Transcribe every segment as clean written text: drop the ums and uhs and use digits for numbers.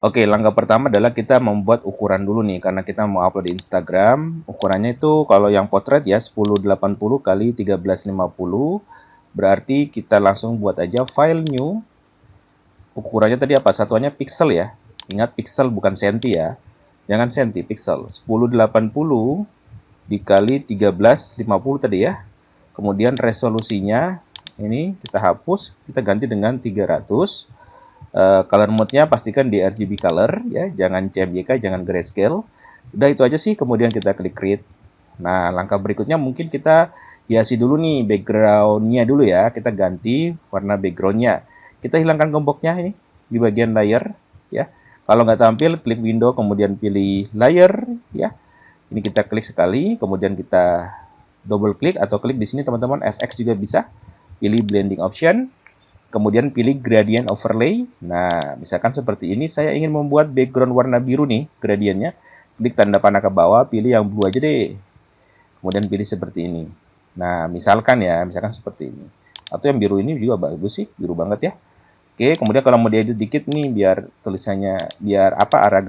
Oke, langkah pertama adalah kita membuat ukuran dulu nih, karena kita mau upload di Instagram. Ukurannya itu kalau yang potret ya 1080 kali 1350. Berarti kita langsung buat aja file new. Ukurannya tadi apa? Satuannya pixel ya. Ingat pixel bukan senti ya. Jangan senti, pixel. 1080 dikali 1350 tadi ya. Kemudian resolusinya ini kita hapus, kita ganti dengan 300. Color mode-nya pastikan di RGB color ya, jangan CMYK, jangan grayscale. Udah itu aja sih, kemudian kita klik create. Nah, langkah berikutnya mungkin kita hiasi dulu nih background-nya dulu ya. Kita ganti warna background-nya. Kita hilangkan gemboknya ini di bagian layer ya. Kalau nggak tampil, klik window kemudian pilih layer ya. Ini kita klik sekali, kemudian kita double klik atau klik di sini teman-teman, FX juga bisa. Pilih blending option, kemudian pilih gradient overlay. Nah, misalkan seperti ini, saya ingin membuat background warna biru nih, gradiennya. Klik tanda panah ke bawah, pilih yang blue aja deh. Kemudian pilih seperti ini. Nah, misalkan ya, misalkan seperti ini. Atau yang biru ini juga bagus sih, biru banget ya. Oke, kemudian kalau mau diedit dikit nih, biar tulisannya, biar apa arah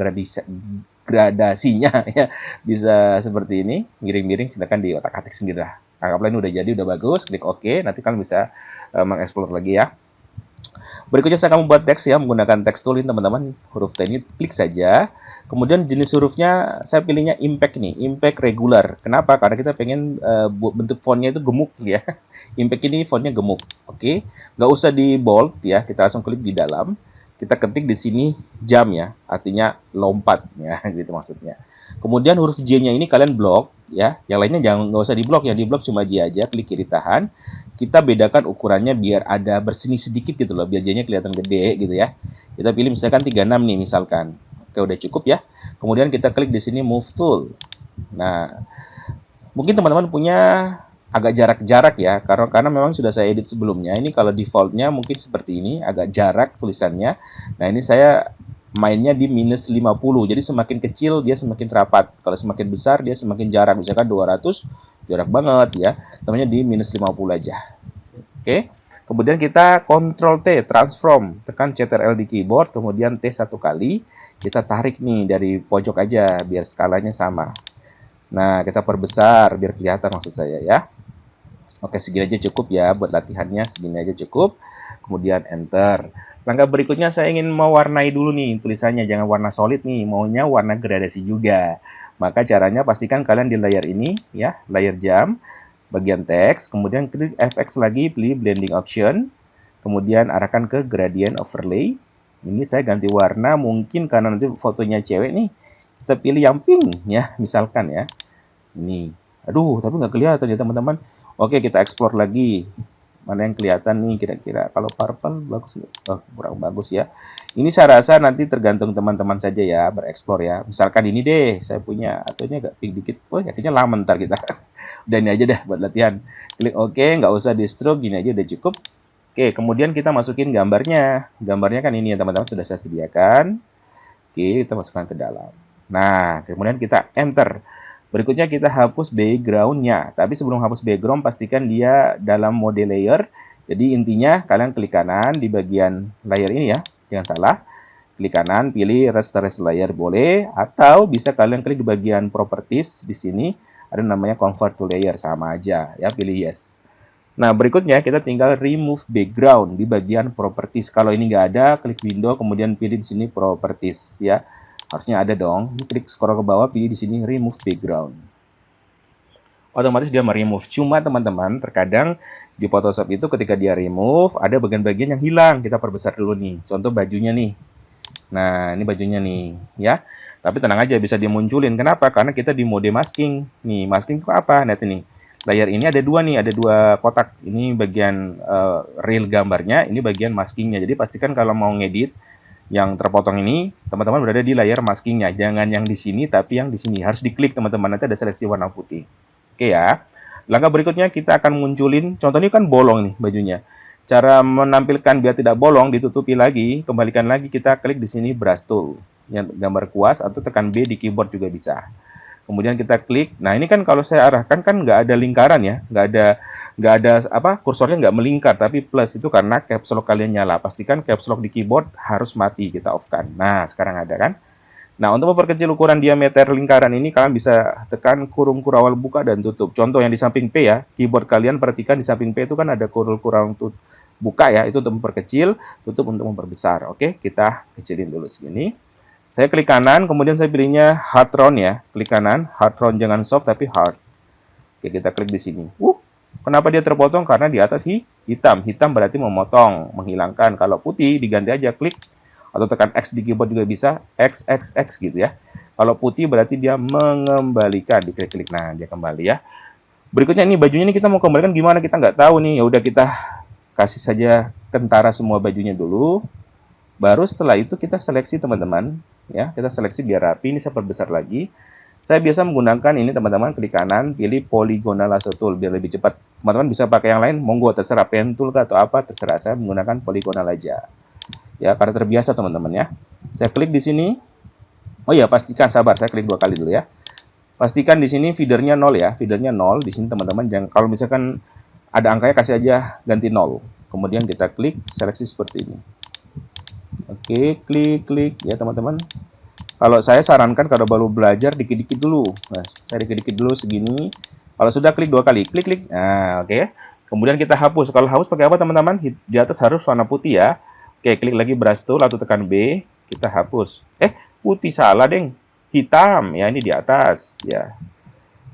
gradasinya ya, bisa seperti ini, miring-miring, silakan di otak-atik sendiri lah. Anggaplah ini udah jadi, udah bagus, klik OK, nanti kalian bisa mengeksplor lagi ya. Berikutnya saya akan membuat teks ya menggunakan text tool ini teman-teman. Huruf T ini klik saja. Kemudian jenis hurufnya saya pilihnya impact nih, impact regular. Kenapa? Karena kita pengen bentuk fontnya itu gemuk ya. Impact ini fontnya gemuk. Oke, nggak usah di bold ya. Kita langsung klik di dalam. Kita ketik di sini jam ya, artinya lompat ya, gitu maksudnya. Kemudian huruf J-nya ini kalian blok ya. Yang lainnya jangan nggak usah diblok, yang diblok cuma J aja. Klik kiri tahan. Kita bedakan ukurannya biar ada bersini sedikit gitu loh, biar J-nya kelihatan gede gitu ya. Kita pilih misalkan 36 nih misalkan. Oke, udah cukup ya. Kemudian kita klik di sini move tool. Nah, mungkin teman-teman punya agak jarak-jarak ya, karena memang sudah saya edit sebelumnya. Ini kalau defaultnya mungkin seperti ini, agak jarak tulisannya. Nah, ini saya mainnya di minus 50. Jadi semakin kecil dia semakin rapat. Kalau semakin besar dia semakin jarak. Misalkan 200 jarak banget ya. Namanya di minus 50 aja. Oke. Kemudian kita Ctrl T, transform. Tekan Ctrl di keyboard, kemudian T satu kali. Kita tarik nih dari pojok aja biar skalanya sama. Nah, kita perbesar biar kelihatan maksud saya ya. Oke, segini aja cukup ya buat latihannya, segini aja cukup. Kemudian enter. Langkah berikutnya saya ingin mewarnai dulu nih tulisannya, jangan warna solid nih, maunya warna gradasi juga. Maka caranya pastikan kalian di layer ini ya, layer jam, bagian teks, kemudian klik FX lagi, pilih blending option, kemudian arahkan ke gradient overlay. Ini saya ganti warna, mungkin karena nanti fotonya cewek nih, kita pilih yang pink ya, misalkan ya. Ini, aduh, tapi nggak kelihatan ya teman-teman. Oke, kita explore lagi. Mana yang kelihatan nih kira-kira. Kalau purple bagus nggak? Oh, kurang bagus ya. Ini saya rasa nanti tergantung teman-teman saja ya, bereksplor ya. Misalkan ini deh, saya punya. Atau ini agak pink dikit. Oh, akhirnya lama ntar kita. Udah ini aja deh buat latihan. Klik OK, nggak usah di stroke, gini aja udah cukup. Oke, kemudian kita masukin gambarnya. Gambarnya kan ini ya teman-teman, sudah saya sediakan. Oke, kita masukkan ke dalam. Nah, kemudian kita enter. Berikutnya kita hapus background-nya. Tapi sebelum hapus background, pastikan dia dalam mode layer. Jadi intinya kalian klik kanan di bagian layer ini ya. Jangan salah. Klik kanan, pilih rasterize layer boleh. Atau bisa kalian klik di bagian properties di sini. Ada namanya convert to layer, sama aja ya, pilih yes. Nah, berikutnya kita tinggal remove background di bagian properties. Kalau ini nggak ada, klik window, kemudian pilih di sini properties ya. Harusnya ada dong. Klik scroll ke bawah, pilih di sini remove background. Otomatis dia meremove. Cuma teman-teman, terkadang di Photoshop itu ketika dia remove, ada bagian-bagian yang hilang. Kita perbesar dulu nih. Contoh bajunya nih. Nah, ini bajunya nih, ya. Tapi tenang aja, bisa dimunculin. Kenapa? Karena kita di mode masking. Nih, masking itu apa? Lihat ini. Layer ini ada dua nih, ada dua kotak. Ini bagian real gambarnya, ini bagian maskingnya. Jadi pastikan kalau mau ngedit yang terpotong ini, teman-teman berada di layar maskingnya. Jangan yang di sini, tapi yang di sini. Harus diklik teman-teman, nanti ada seleksi warna putih. Oke ya. Langkah berikutnya kita akan munculin, contohnya kan bolong nih bajunya. Cara menampilkan biar tidak bolong, ditutupi lagi, kembalikan lagi, kita klik di sini brush tool. Yang gambar kuas, atau tekan B di keyboard juga bisa. Kemudian kita klik. Nah, ini kan kalau saya arahkan kan nggak ada lingkaran ya, nggak ada apa, kursornya nggak melingkar, tapi plus itu karena caps lock kalian nyala. Pastikan caps lock di keyboard harus mati, kita off kan. Nah, sekarang ada kan. Nah, untuk memperkecil ukuran diameter lingkaran ini, kalian bisa tekan kurung awal buka dan tutup. Contoh yang di samping P ya, keyboard kalian perhatikan di samping P itu kan ada kurung buka ya, itu untuk memperkecil, tutup untuk memperbesar. Oke, kita kecilin dulu segini. Saya klik kanan, kemudian saya pilihnya hard round ya. Klik kanan, hard round jangan soft tapi hard. Oke, kita klik di sini. Kenapa dia terpotong? Karena di atas hitam. Hitam berarti memotong, menghilangkan. Kalau putih diganti aja klik atau tekan X di keyboard juga bisa, X X X gitu ya. Kalau putih berarti dia mengembalikan, diklik-klik. Nah, dia kembali ya. Berikutnya ini bajunya ini kita mau kembalikan gimana? Kita nggak tahu nih. Ya udah kita kasih saja kentara semua bajunya dulu. Baru setelah itu kita seleksi teman-teman, ya kita seleksi biar rapi. Ini saya perbesar lagi. Saya biasa menggunakan ini teman-teman, klik kanan, pilih polygonal lasso tool biar lebih cepat. Teman-teman bisa pakai yang lain, monggo terserah pen tool atau apa terserah. Saya menggunakan polygonal aja. Ya karena terbiasa teman-teman ya. Saya klik di sini. Oh ya pastikan sabar, saya klik 2 kali dulu ya. Pastikan di sini feedernya 0 ya, feedernya 0 di sini teman-teman. Jangan kalau misalkan ada angkanya kasih aja ganti 0. Kemudian kita klik seleksi seperti ini. Oke, klik ya teman-teman. Kalau saya sarankan kalau baru belajar dikit-dikit dulu. Nah, saya dikit-dikit dulu segini. Kalau sudah klik 2 kali, klik. Nah, oke. Kemudian kita hapus. Kalau hapus pakai apa teman-teman? Di atas harus warna putih ya. Oke, klik lagi brush tool atau tekan B, kita hapus. Putih salah, deng. Hitam ya, ini di atas ya.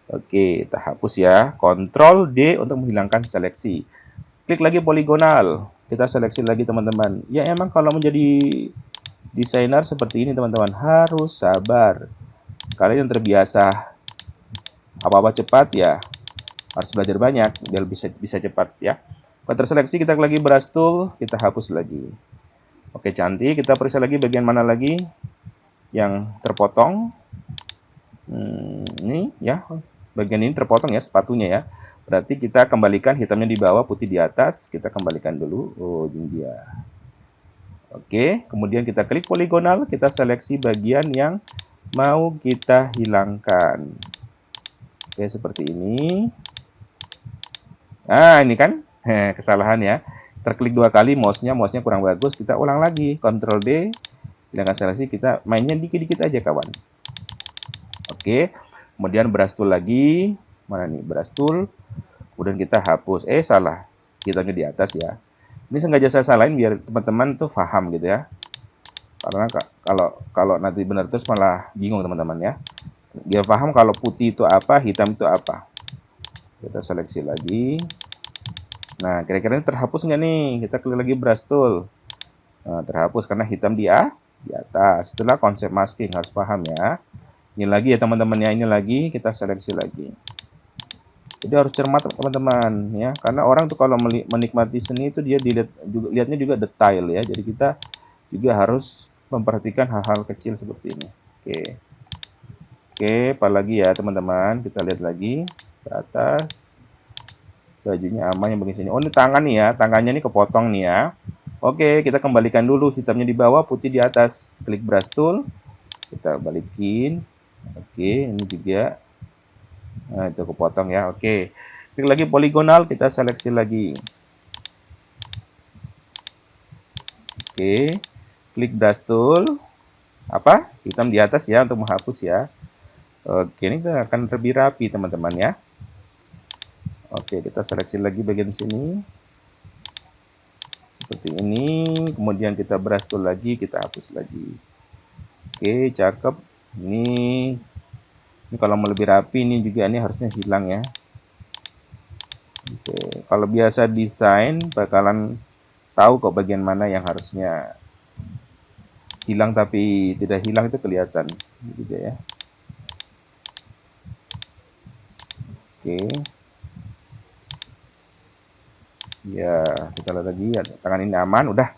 Oke, kita hapus ya. Ctrl D untuk menghilangkan seleksi. Klik lagi poligonal. Kita seleksi lagi teman-teman. Ya emang kalau menjadi desainer seperti ini teman-teman harus sabar. Kalian yang terbiasa apa-apa cepat ya harus belajar banyak biar bisa cepat ya. Kalau terseleksi kita klik lagi brush tool, kita hapus lagi. Oke cantik. Kita periksa lagi bagian mana lagi yang terpotong. Ini ya bagian ini terpotong ya sepatunya ya. Berarti kita kembalikan hitamnya di bawah, putih di atas. Kita kembalikan dulu. Oh, ini dia. Oke, kemudian kita klik poligonal. Kita seleksi bagian yang mau kita hilangkan. Oke, seperti ini. Nah, ini kan kesalahan ya. Terklik 2 kali, mouse-nya kurang bagus. Kita ulang lagi. Ctrl D. Hilangkan seleksi. Kita mainnya dikit-dikit aja, kawan. Oke, kemudian brush tool lagi. Mana nih brush tool? Kemudian kita hapus. Salah. Hitamnya di atas ya. Ini sengaja saya salahin biar teman-teman tuh paham gitu ya. Karena kalau nanti benar terus malah bingung teman-teman ya. Biar paham kalau putih itu apa, hitam itu apa. Kita seleksi lagi. Nah, kira-kira ini terhapus nggak nih? Kita klik lagi brush tool. Nah, terhapus karena hitam di atas. Itulah konsep masking, harus paham ya. Ini lagi ya teman-teman ya, ini lagi kita seleksi lagi. Jadi harus cermat teman-teman ya, karena orang tuh kalau menikmati seni itu dia lihatnya juga detail ya. Jadi kita juga harus memperhatikan hal-hal kecil seperti ini. Oke, apalagi ya teman-teman, kita lihat lagi ke atas. Bajunya aman yang bagian sini. Oh, ini tangan nih ya, tangannya ini kepotong nih ya. Oke, kita kembalikan dulu, hitamnya di bawah, putih di atas. Klik brush tool, kita balikin. Oke, ini juga. Nah, itu kepotong ya. Oke. Klik lagi poligonal, kita seleksi lagi. Oke. Klik brush tool. Apa? Hitam di atas ya untuk menghapus ya. Oke, ini akan lebih rapi teman-teman ya. Oke, kita seleksi lagi bagian sini. Seperti ini. Kemudian kita brush tool lagi, kita hapus lagi. Oke, cakep. Ini kalau mau lebih rapi ini juga ini harusnya hilang ya. Oke, kalau biasa desain bakalan tahu kok bagian mana yang harusnya hilang tapi tidak hilang itu kelihatan gitu ya. Oke. Ya, kita lihat lagi ya, tangan ini aman, udah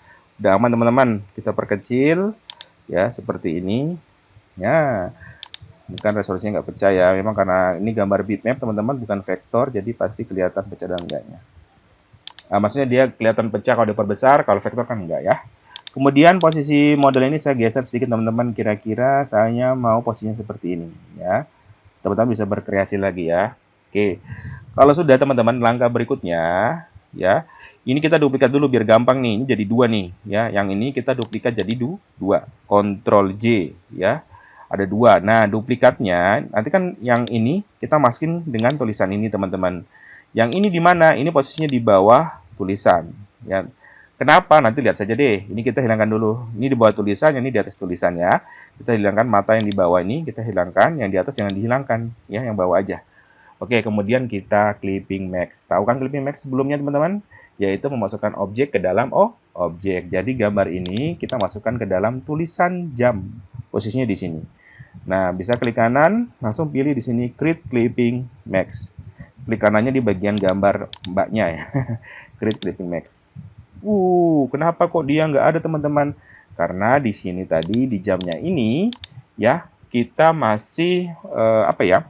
aman teman-teman. Kita perkecil ya seperti ini. Ya. Ini kan resolusinya nggak pecah ya, memang karena ini gambar bitmap teman-teman, bukan vektor, jadi pasti kelihatan pecah dan enggaknya. Nah, maksudnya dia kelihatan pecah kalau diperbesar, kalau vektor kan enggak ya. Kemudian posisi model ini saya geser sedikit teman-teman, kira-kira saya mau posisinya seperti ini ya. Teman-teman bisa berkreasi lagi ya. Oke, kalau sudah teman-teman, langkah berikutnya ya, ini kita duplikat dulu biar gampang nih. Ini jadi dua nih ya. Yang ini kita duplikat jadi dua. Ctrl J ya. Ada dua. Nah, duplikatnya nanti kan yang ini kita masukin dengan tulisan ini teman-teman. Yang ini di mana? Ini posisinya di bawah tulisan ya. Kenapa? Nanti lihat saja deh. Ini kita hilangkan dulu. Ini di bawah tulisan, ini di atas tulisan ya. Kita hilangkan mata yang di bawah ini, kita hilangkan. Yang di atas jangan dihilangkan ya, yang bawah aja. Oke, kemudian kita clipping max. Tahu kan clipping max sebelumnya teman-teman? Yaitu memasukkan objek ke dalam objek. Jadi gambar ini kita masukkan ke dalam tulisan jam. Posisinya di sini. Nah, bisa klik kanan, langsung pilih di sini create clipping max. Klik kanannya di bagian gambar mbaknya ya. Create clipping max. Kenapa kok dia nggak ada teman-teman? Karena di sini tadi di jamnya ini ya kita masih apa ya?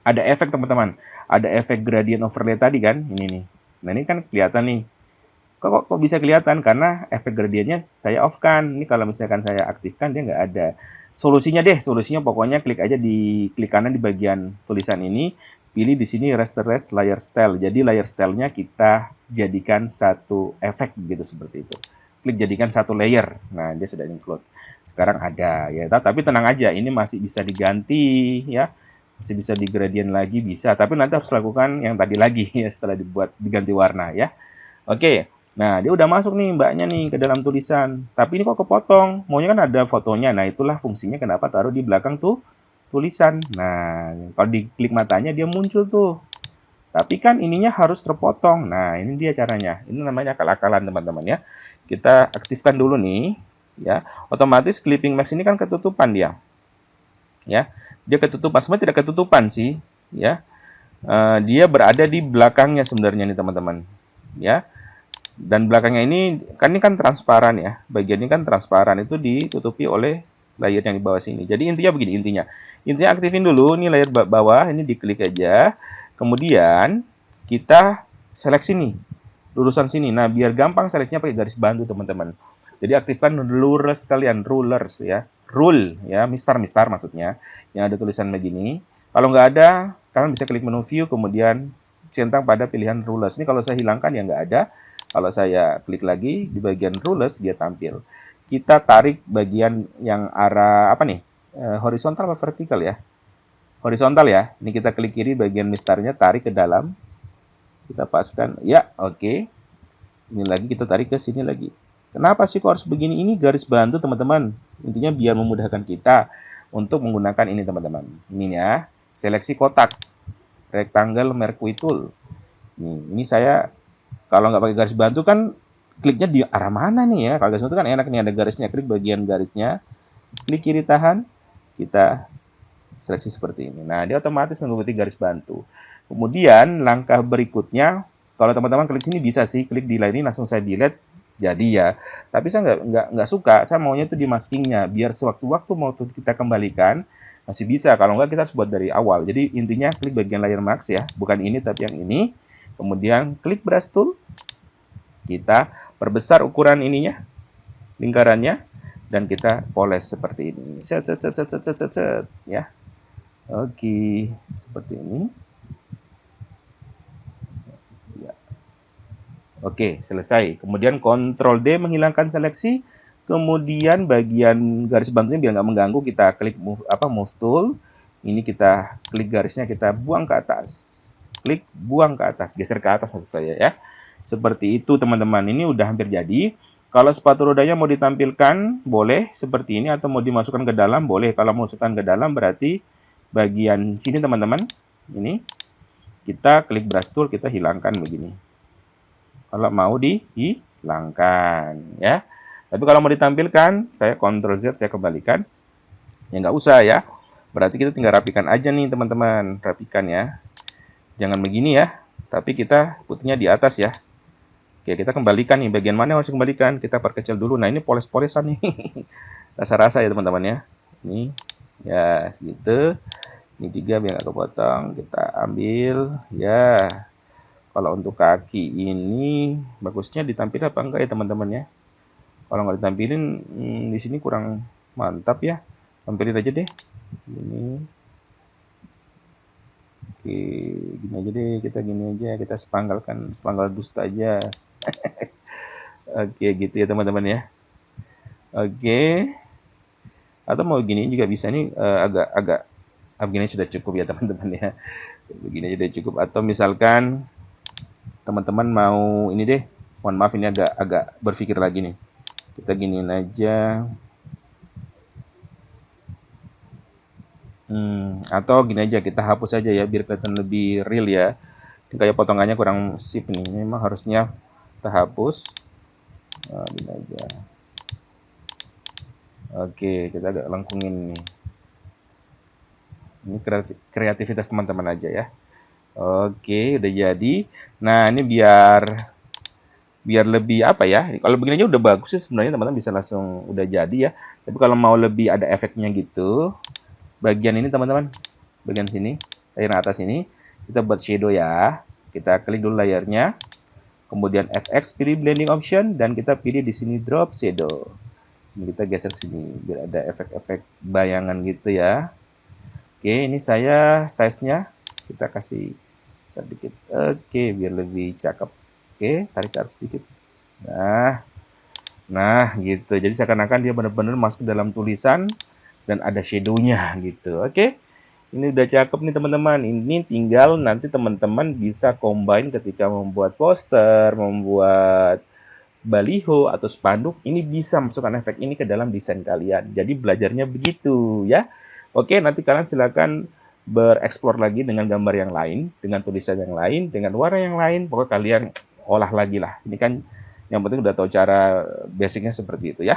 Ada efek teman-teman. Ada efek gradient overlay tadi kan? Ini nih. Nah ini kan kelihatan nih. Kok bisa kelihatan? Karena efek gradientnya saya off kan. Ini kalau misalkan saya aktifkan dia nggak ada. Solusinya pokoknya klik aja di klik kanan di bagian tulisan ini. Pilih di sini rasterize layer style. Jadi layer style-nya kita jadikan satu efek gitu seperti itu. Klik jadikan satu layer. Nah, dia sudah include. Sekarang ada ya, tapi tenang aja, ini masih bisa diganti ya. Masih bisa di gradient lagi bisa, tapi nanti harus lakukan yang tadi lagi ya setelah diganti warna ya. Oke. Nah, dia udah masuk nih mbaknya nih ke dalam tulisan. Tapi ini kok kepotong? Maunya kan ada fotonya. Nah, itulah fungsinya kenapa taruh di belakang tuh tulisan. Nah, kalau diklik matanya dia muncul tuh. Tapi kan ininya harus terpotong. Nah, ini dia caranya. Ini namanya akal-akalan teman-teman ya. Kita aktifkan dulu nih ya. Otomatis clipping max ini kan ketutupan dia. Ya. Dia ketutupan, sebenarnya tidak ketutupan sih ya. Dia berada di belakangnya sebenarnya nih teman-teman. Ya. Dan belakangnya ini kan transparan ya. Bagian ini kan transparan, itu ditutupi oleh layer yang di bawah sini. Jadi intinya begini, intinya aktifin dulu nih layer bawah, ini diklik aja. Kemudian kita seleksi nih lurusan sini. Nah, biar gampang seleksinya pakai garis bantu teman-teman. Jadi aktifkan rulers kalian, rulers ya. Rule ya, mistar maksudnya. Yang ada tulisan begini. Kalau nggak ada, kalian bisa klik menu view, kemudian centang pada pilihan rulers. Ini kalau saya hilangkan ya nggak ada. Kalau saya klik lagi di bagian rulers, dia tampil. Kita tarik bagian yang arah apa nih? Horizontal atau vertikal ya? Horizontal ya. Ini kita klik kiri bagian mistarnya, tarik ke dalam. Kita paskan. Ya, oke. Ini lagi kita tarik ke sini lagi. Kenapa sih kok harus begini? Ini garis bantu teman-teman. Intinya biar memudahkan kita untuk menggunakan ini teman-teman. Ini ya. Seleksi kotak. Rectangle Mercury Tool. Ini saya kalau nggak pakai garis bantu kan kliknya di arah mana nih ya? Kalau garis bantu kan enak nih, ada garisnya. Klik bagian garisnya, klik kiri tahan, kita seleksi seperti ini. Nah, dia otomatis mengikuti garis bantu. Kemudian langkah berikutnya, kalau teman-teman klik sini bisa sih, klik delete ini langsung saya delete, jadi ya. Tapi saya nggak suka, saya maunya itu di maskingnya, biar sewaktu-waktu mau kita kembalikan masih bisa. Kalau nggak kita harus buat dari awal. Jadi intinya klik bagian layer mask ya, bukan ini tapi yang ini. Kemudian klik brush tool, kita perbesar ukuran ininya, lingkarannya, dan kita poles seperti ini. Set ya. Oke, seperti ini. Ya. Oke, selesai. Kemudian Ctrl D menghilangkan seleksi. Kemudian bagian garis bantunya biar nggak mengganggu, kita klik move tool. Ini kita klik garisnya, kita buang ke atas. Klik buang ke atas, geser ke atas maksud saya ya. Seperti itu teman-teman, ini udah hampir jadi. Kalau sepatu rodanya mau ditampilkan, boleh seperti ini, atau mau dimasukkan ke dalam, boleh. Kalau mau masukkan ke dalam berarti bagian sini teman-teman, ini kita klik brush tool, kita hilangkan begini. Kalau mau dihilangkan ya. Tapi kalau mau ditampilkan, saya Ctrl Z, saya kembalikan. Ya nggak usah ya. Berarti kita tinggal rapikan aja nih teman-teman, rapikan ya. Jangan begini ya, tapi kita putihnya di atas ya. Oke, kita kembalikan nih. Bagian mana yang harus kembalikan? Kita perkecil dulu. Nah, ini poles-polesan nih. Rasa-rasa ya teman-teman ya. Ini ya gitu. Ini juga biar nggak kepotong. Kita ambil ya. Kalau untuk kaki ini bagusnya ditampilin apa enggak ya teman-teman ya? Kalau nggak ditampilin di sini kurang mantap ya. Tampilin aja deh. Ini Oke, gini aja deh, kita gini aja, kita sepanggal dusta aja. Oke, gitu ya teman-teman ya. Oke, atau mau gini juga bisa nih, agak begini sudah cukup ya teman-teman ya. Begini aja udah cukup. Atau misalkan teman-teman mau ini deh, mohon maaf ini agak berpikir lagi nih. Kita giniin aja. Atau gini aja, kita hapus aja ya biar kelihatan lebih real ya. Ini kayak potongannya kurang sip nih. Ini memang harusnya kita hapus. Nah, gini aja. Oke, kita agak lengkungin nih. Ini kreativitas teman-teman aja ya. Oke, udah jadi. Nah, ini biar lebih apa ya? Kalau begini aja udah bagus sih sebenarnya teman-teman, bisa langsung udah jadi ya. Tapi kalau mau lebih ada efeknya gitu, bagian ini teman-teman, bagian sini, layar atas ini, kita buat shadow ya. Kita klik dulu layarnya. Kemudian FX, pilih blending option dan kita pilih di sini drop shadow. Ini kita geser ke sini biar ada efek-efek bayangan gitu ya. Oke, ini saya size-nya kita kasih sedikit. Oke, biar lebih cakep. Oke, tarik ke atas sedikit. Nah gitu. Jadi seakan-akan dia benar-benar masuk dalam tulisan dan ada shadow-nya gitu. Oke. Ini udah cakep nih teman-teman. Ini tinggal nanti teman-teman bisa combine ketika membuat poster, membuat baliho atau spanduk. Ini bisa masukkan efek ini ke dalam desain kalian. Jadi belajarnya begitu ya. Oke, nanti kalian silakan bereksplor lagi dengan gambar yang lain, dengan tulisan yang lain, dengan warna yang lain. Pokoknya kalian olah lagi lah. Ini kan yang penting udah tahu cara basicnya seperti itu ya.